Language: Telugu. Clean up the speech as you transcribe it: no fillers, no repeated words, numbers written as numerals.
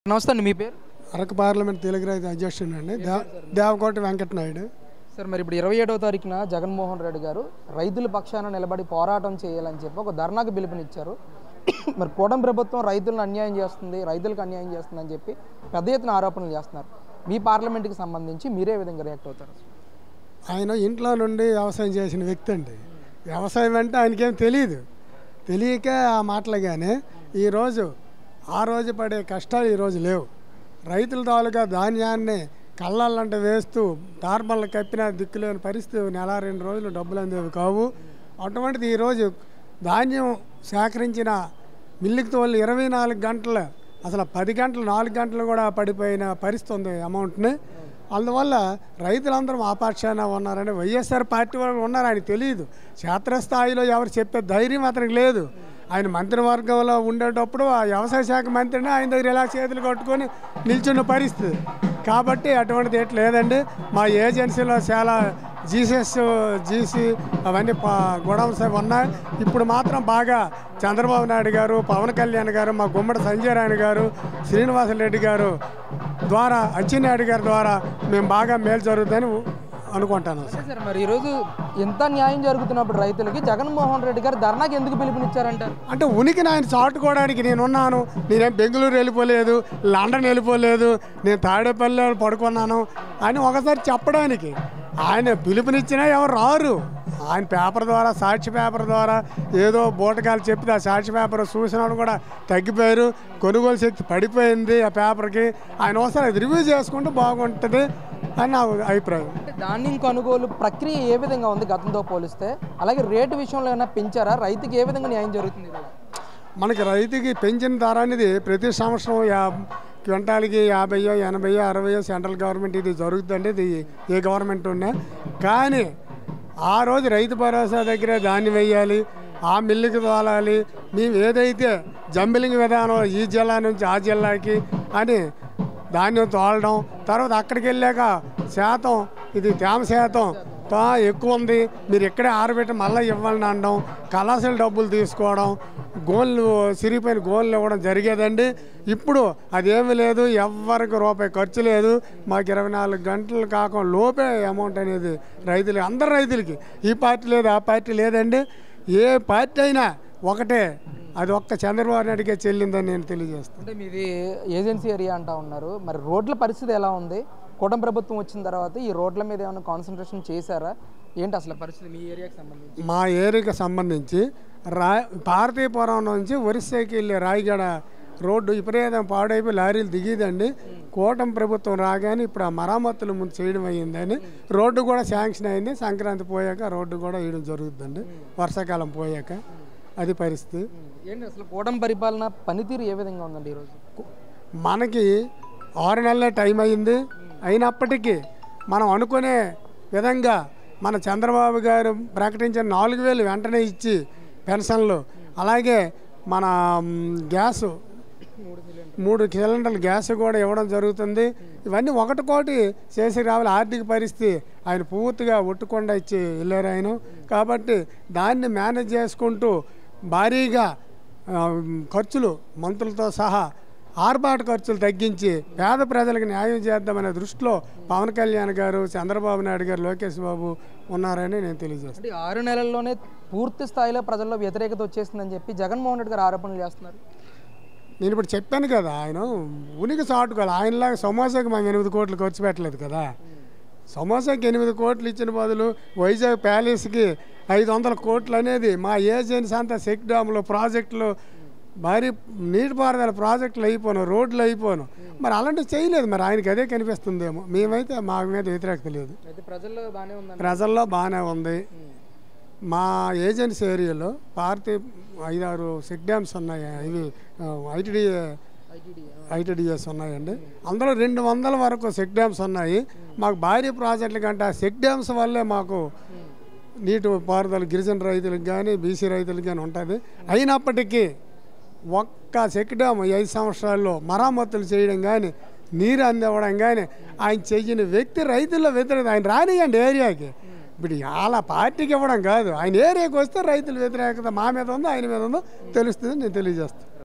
నమస్తే అండి, మీ పేరు? అరకు పార్లమెంట్ తెలుగు రైతు అధ్యక్షుడు అండి, దేవకోటి వెంకటనాయుడు. సార్, మరి ఇప్పుడు 27వ తారీఖున జగన్మోహన్ రెడ్డి గారు రైతుల పక్షాన నిలబడి పోరాటం చేయాలని చెప్పి ఒక ధర్నాకు పిలుపునిచ్చారు. మరి కూటమి ప్రభుత్వం రైతులను అన్యాయం చేస్తుంది, రైతులకు అన్యాయం చేస్తుంది అని చెప్పి పెద్ద ఎత్తున ఆరోపణలు చేస్తున్నారు. మీ పార్లమెంట్కి సంబంధించి మీరే విధంగా రియాక్ట్ అవుతారు? ఆయన ఇంట్లో నుండి వ్యవసాయం చేసిన వ్యక్తి అండి. వ్యవసాయం అంటే ఆయనకేం తెలియక ఆ మాటలుగానే ఈరోజు ఆ రోజు పడే కష్టాలు ఈరోజు లేవు. రైతుల తాలూకా ధాన్యాన్ని కళ్ళాలంటే వేస్తూ టార్మల్ని కప్పిన దిక్కులేని పరిస్థితి, నెల 2 రోజులు డబ్బులు అందేవి కావు. అటువంటిది ఈరోజు ధాన్యం సేకరించిన మిల్లుకి తోలి 24 గంటలు, అసలు 10 గంటలు 4 గంటలు కూడా పడిపోయిన పరిస్థితి ఉంది అమౌంట్ని. అందువల్ల రైతులందరూ ఆ పక్షాన ఉన్నారని వైఎస్ఆర్ పార్టీ వాళ్ళు ఉన్నారు. ఆయన తెలియదు, క్షేత్రస్థాయిలో ఎవరు చెప్పే ధైర్యం అతనికి లేదు. ఆయన మంత్రివర్గంలో ఉండేటప్పుడు ఆ వ్యవసాయ శాఖ మంత్రిని ఆయన దగ్గర ఇలా చేతులు కట్టుకొని నిల్చున్న పరిస్థితి. కాబట్టి అటువంటిది ఏం లేదండి. మా ఏజెన్సీలో చాలా జీసీ అవన్నీ గొడవలు ఉన్నాయి. ఇప్పుడు మాత్రం బాగా చంద్రబాబు నాయుడు గారు, పవన్ కళ్యాణ్ గారు, మా గుమ్మడి సంజయ్ రాయన్ గారు, శ్రీనివాసరెడ్డి గారు ద్వారా, అచ్చెన్నాయుడు గారి ద్వారా మేము బాగా మేలు జరుగుతుందని అనుకుంటాను. సార్, మరి ఈరోజు ఎంత న్యాయం జరుగుతున్నప్పుడు రైతులకి జగన్మోహన్ రెడ్డి గారు ధర్నాకి ఎందుకు పిలుపునిచ్చారంటారు? అంటే ఉనికిని ఆయన చాటుకోవడానికి నేనున్నాను, నేనేం బెంగళూరు వెళ్ళిపోలేదు, లండన్ వెళ్ళిపోలేదు, నేను తాడేపల్లిలో పడుకున్నాను అని ఒకసారి చెప్పడానికి ఆయన పిలుపునిచ్చినా ఎవరు రారు. ఆయన పేపర్ ద్వారా, సాక్షి పేపర్ ద్వారా ఏదో బూటకాలు చెప్పి ఆ సాక్షి పేపర్ చూసిన వాళ్ళు కూడా తగ్గిపోయారు. కొనుగోలు శక్తి పడిపోయింది ఆ పేపర్కి. ఆయన ఒకసారి రివ్యూ చేసుకుంటే బాగుంటుంది అని నా అభిప్రాయం. అంటే ధాన్యం కొనుగోలు ప్రక్రియ ఏ విధంగా ఉంది గతంతో పోలిస్తే? అలాగే రేటు విషయంలో ఏమైనా పెంచారా? రైతుకి ఏ విధంగా న్యాయం జరుగుతుంది? మనకి రైతుకి పెంచిన ధర అనేది ప్రతి సంవత్సరం క్వింటాల్కి 50, 80, 60 సెంట్రల్ గవర్నమెంట్ ఇది జరుగుతుందండి. ఇది ఏ గవర్నమెంట్ ఉన్నా కానీ ఆ రోజు రైతు భరోసా దగ్గర ధాన్యం వేయాలి, ఆ మిల్లుకి తోలాలి. మేము ఏదైతే జంబిలింగ్ విధానం ఈ జిల్లా నుంచి ఆ జిల్లాకి అని ధాన్యం తోలడం, తర్వాత అక్కడికి వెళ్ళాక శాతం ఇది తేమ శాతం ఎక్కువ ఉంది, మీరు ఇక్కడే ఆరబెట్టి మళ్ళీ ఇవ్వాలని అనడం, కళాశాల డబ్బులు తీసుకోవడం, గోన్లు సిరిగిపోయిన గోన్లు ఇవ్వడం జరిగేదండి. ఇప్పుడు అదేమీ లేదు, ఎవరికి రూపాయి ఖర్చు లేదు. మాకు 24 గంటలు కాకుండా లోపే అమౌంట్ అనేది రైతులకి, అందరు రైతులకి, ఈ పార్టీ లేదు ఆ పార్టీ లేదండి. ఏ పార్టీ అయినా ఒకటే, అది ఒక్క చంద్రబాబు నాయుడికే చెల్లిందని నేను తెలియజేస్తాను. అంటే మీది ఏజెన్సీ ఏరియా అంటా ఉన్నారు, మరి రోడ్ల పరిస్థితి ఎలా ఉంది? కూటమి ప్రభుత్వం వచ్చిన తర్వాత ఈ రోడ్ల మీద ఏమైనా కాన్సన్ట్రేషన్ చేశారా? ఏంటి అసలు పరిస్థితి మీ ఏరియాకి సంబంధించి? మా ఏరియాకి సంబంధించి పార్తీపురం నుంచి ఒరిస్సాకి వెళ్ళే రాయగడ రోడ్డు విపరీతం పాడైపోయి లారీలు దిగేదండి. కూటమి ప్రభుత్వం రాగానే ఇప్పుడు ఆ మరమ్మతులు ముందు చేయడం అయ్యిందని రోడ్డు కూడా శాంక్షన్ అయింది. సంక్రాంతి పోయాక రోడ్డు కూడా వేయడం జరుగుతుందండి, వర్షాకాలం పోయాక. అది పరిస్థితి. ఏంటి అసలు కూటమి పరిపాలన పనితీరు ఏ విధంగా ఉందండి ఈరోజు? మనకి 6 నెలల టైం అయింది. అయినప్పటికీ మనం అనుకునే విధంగా మన చంద్రబాబు గారు ప్రకటించిన 4,000 వెంటనే ఇచ్చి పెన్షన్లు, అలాగే మన గ్యాసు 3 సిలిండర్లు గ్యాస్ కూడా ఇవ్వడం జరుగుతుంది. ఇవన్నీ ఒకటి చేసి రావాలి. ఆర్థిక పరిస్థితి ఆయన పూర్తిగా ఒట్టుకుండా ఇచ్చి వెళ్ళారు ఆయన. కాబట్టి దాన్ని మేనేజ్ చేసుకుంటూ భారీగా ఖర్చులు మంత్రులతో సహా ఆర్భాట ఖర్చులు తగ్గించి పేద ప్రజలకు న్యాయం చేద్దామనే దృష్టిలో పవన్ కళ్యాణ్ గారు, చంద్రబాబు నాయుడు గారు, లోకేష్ బాబు ఉన్నారని నేను తెలియజేస్తాను. 6 నెలల్లోనే పూర్తి స్థాయిలో ప్రజల్లో వ్యతిరేకత వచ్చేసిందని చెప్పి జగన్మోహన్ రెడ్డి గారు ఆరోపణలు చేస్తున్నారు. నేను ఇప్పుడు చెప్పాను కదా, ఆయన ఉనికి చాటుకోవాలి. ఆయనలాగా సమోసాకి మేము 8 కోట్లు ఖర్చు పెట్టలేదు కదా. సమోసాకి 8 కోట్లు ఇచ్చిన బదులు వైజాగ్ ప్యాలెస్కి 500 కోట్లు అనేది మా ఏజెన్సీ అంతా చెక్ డ్యాములు, ప్రాజెక్టులు, భారీ నీటిపారుదల ప్రాజెక్టులు అయిపోను, రోడ్లు అయిపోను. మరి అలాంటివి చేయలేదు. మరి ఆయనకి అదే కనిపిస్తుందేమో. మేమైతే మా మీద వ్యతిరేకత లేదు, ప్రజల్లో బాగానే ఉంది. మా ఏజెన్సీ ఏరియాలో 5-6 చెక్ డ్యామ్స్ ఉన్నాయి. ఇవి ఐటీడీఎస్ ఉన్నాయండి. అందులో 200 వరకు చెక్ డ్యామ్స్ ఉన్నాయి. మాకు భారీ ప్రాజెక్టుల కంటే ఆ చెక్ డ్యామ్స్ వల్లే మాకు నీటి పారుదల గిరిజన రైతులకు కానీ బీసీ రైతులకు కానీ ఉంటుంది. అయినప్పటికీ ఒక్క చెక్ డ్యామ్ 5 సంవత్సరాల్లో మరమ్మతులు చేయడం కానీ, నీరు అందివ్వడం కానీ ఆయన చెయ్యని వ్యక్తి రైతుల్లో వ్యతిరేకత. ఆయన రానియండి ఏరియాకి. ఇప్పుడు అలా పార్టీకి ఇవ్వడం కాదు, ఆయన ఏరియాకి వస్తే రైతుల వ్యతిరేకత మా మీద ఉందో ఆయన మీద ఉందో తెలుస్తుంది నేను తెలియజేస్తాను.